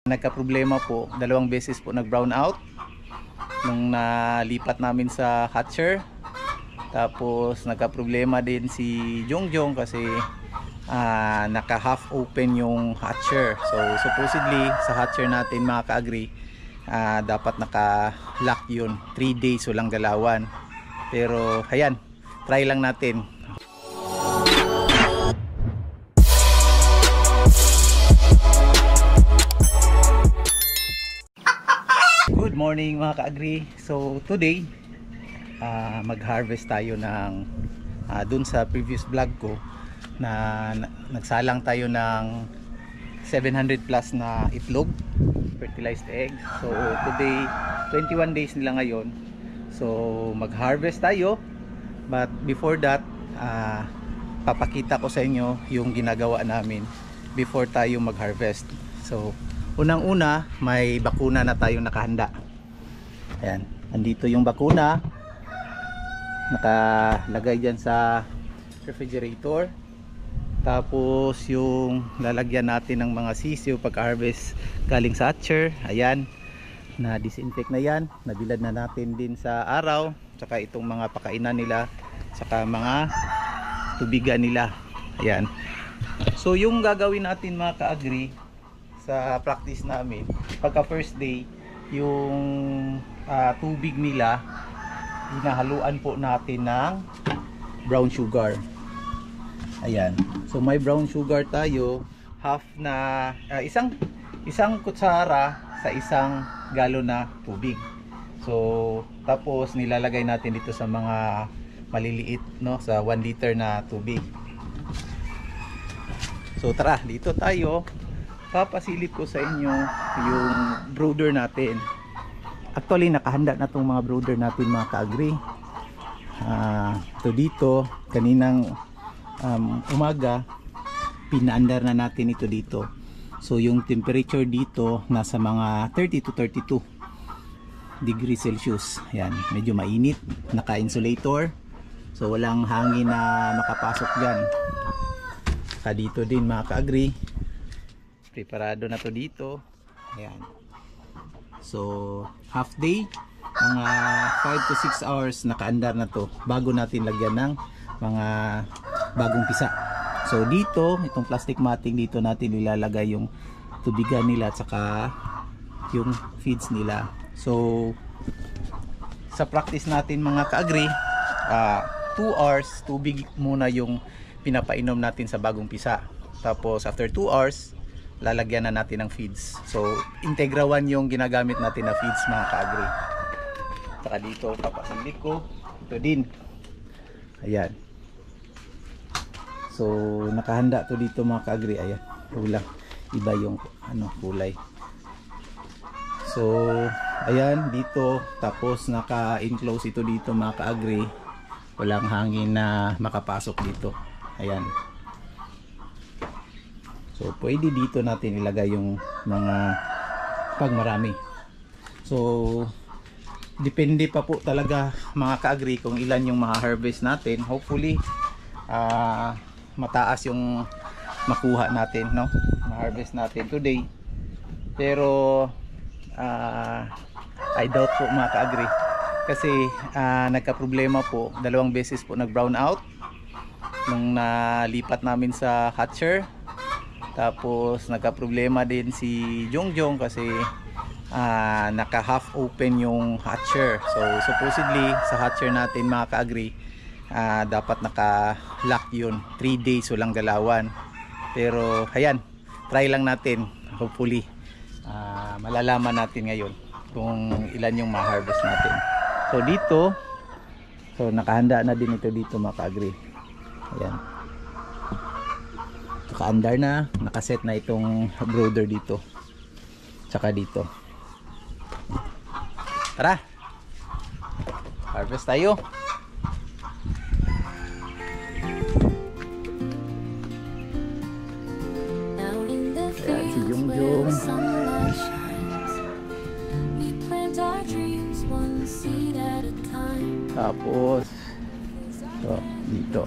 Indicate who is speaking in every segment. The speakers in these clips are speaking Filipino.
Speaker 1: Nagka-problema po, dalawang beses po nag-brown out nung nalipat namin sa hatcher. Tapos nagka-problema din si Jongjong kasi naka half open yung hatcher. So supposedly sa hatcher natin mga ka-agri, dapat naka lock yun, 3 days walang galawan. Pero ayan, try lang natin. Good morning mga ka-agri. So today mag-harvest tayo ng dun sa previous vlog ko na nagsalang tayo ng 700 plus na itlog, fertilized eggs. So today 21 days nila ngayon. So mag-harvest tayo, but before that papakita ko sa inyo yung ginagawa namin before tayo mag-harvest. So unang-una, may bakuna na tayong nakahanda. Ayan, andito yung bakuna, nakalagay dyan sa refrigerator. Tapos yung lalagyan natin ng mga sisiw pag-harvest galing sa hatcher, ayan, na disinfect na yan, nabilad na natin din sa araw, tsaka itong mga pakainan nila, tsaka mga tubigan nila. Ayan, so yung gagawin natin mga ka-agri sa practice namin, pagka first day, yung tubig nila hinahaluan po natin ng brown sugar. Ayan, so may brown sugar tayo, half na isang kutsara sa isang galon na tubig. So tapos nilalagay natin dito sa mga maliliit, no, sa 1 liter na tubig. So tara, dito tayo. Papasilip ko sa inyo yung brooder natin. Actually nakahanda na tong mga brooder natin mga ka-agri. Ito dito, kaninang umaga pinaandar na natin ito dito. So yung temperature dito nasa mga 30 to 32 degrees Celsius. Ayan, medyo mainit, naka-insulator, so walang hangin na makapasok dyan. Saka dito din mga ka-agri, preparado na to dito. Ayan, so half day, mga 5 to 6 hours nakaandar na to bago natin lagyan ng mga bagong pisa. So dito, itong plastic matting dito natin ilalagay yung tubigan nila at saka yung feeds nila. So sa practice natin mga ka-agri, 2 hours tubig muna yung pinapainom natin sa bagong pisa. Tapos after 2 hours lalagyan na natin ng feeds. So Integra 1 yung ginagamit natin na feeds mga ka-agri. Saka dito papasilip ko ito din. Ayan, so nakahanda to dito mga ka-agri. Ayan, wala iba yung kulay. So ayan dito, tapos naka-enclose ito dito mga ka-agri, walang hangin na makapasok dito. Ayan, so pwede dito natin ilagay yung mga pag marami. So depende pa po talaga mga ka-agri kung ilan yung ma-harvest natin. Hopefully mataas yung makuha natin, no, ma-harvest natin today. Pero I doubt po mga ka-agri kasi nagka-problema po, dalawang beses po nag-brown out nung nalipat namin sa hatcher. Tapos nagka-problema din si Jongjong kasi naka half open yung hatcher. So supposedly sa hatcher natin mga ka-agri, dapat naka lock yun, 3 days walang galawan. Pero ayan, try lang natin. Hopefully malalaman natin ngayon kung ilan yung ma-harvest natin. So dito, so nakahanda na din ito dito mga ka-agri. Ayan, naka-andar na, nakaset na itong brooder dito tsaka dito. Tara, harvest tayo. Ayan si Jongjong. Tapos so, dito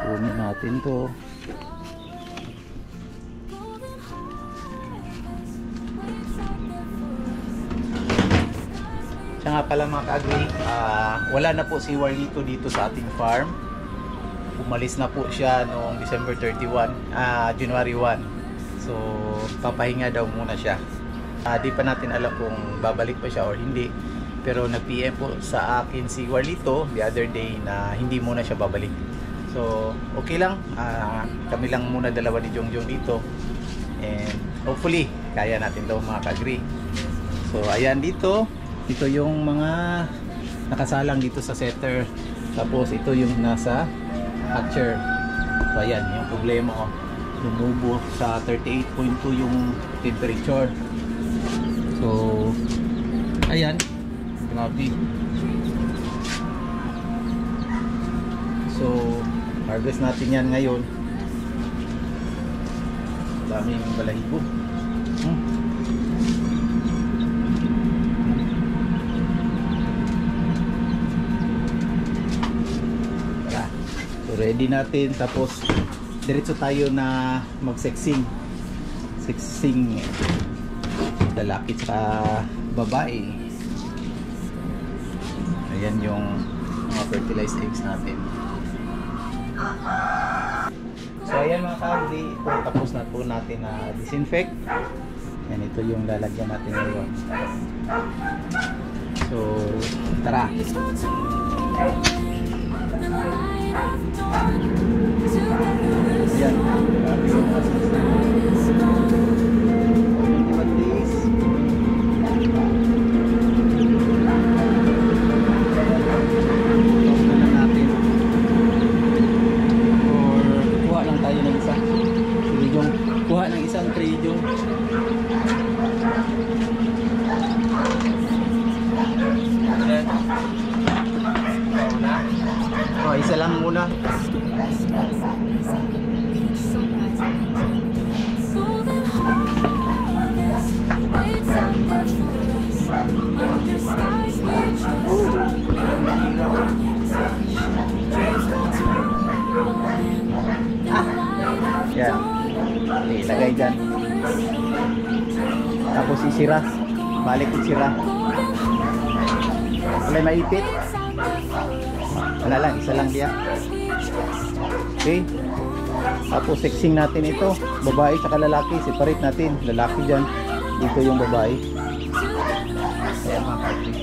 Speaker 1: kunin natin to. nga pala mga ka-agri, wala na po si Warlito dito sa ating farm. Umalis na po siya noong December 31, January 1. So papahinga daw muna siya. Di pa natin alam kung babalik pa siya or hindi. Pero nag-PM po sa akin si Warlito the other day na hindi muna siya babalik. So okay lang, kami lang muna dalawa ni Jongjong dito. And hopefully kaya natin daw mga ka-agri. So ayan, dito yung mga nakasalang dito sa setter. Tapos ito yung nasa hatcher. So ayan, yung problema ko, lumubo sa 38.2 yung temperature. So ayan, grabe. So harvest natin yan ngayon. Daming balahibo. Ready natin, tapos diretso tayo na mag-sexing lalaki sa babae. Ayan yung mga fertilized eggs natin. So ayan mga ka-agri, ito tapos na po natin na disinfect. Yan, ito yung lalagyan natin ngayon. So tara. Yan. Kuha lang tayo ng isa. Kuha ng isang tridyong. Oh, isa lang muna. Yan. Ilagay dyan. Tapos isira. Balik isira. Wala maipit. Wala lang, isa lang diya. Okay. Tapos sexing natin ito. Babae saka lalaki. Separate natin. Lalaki dyan. Dito yung babae. Ayan mga kapatid.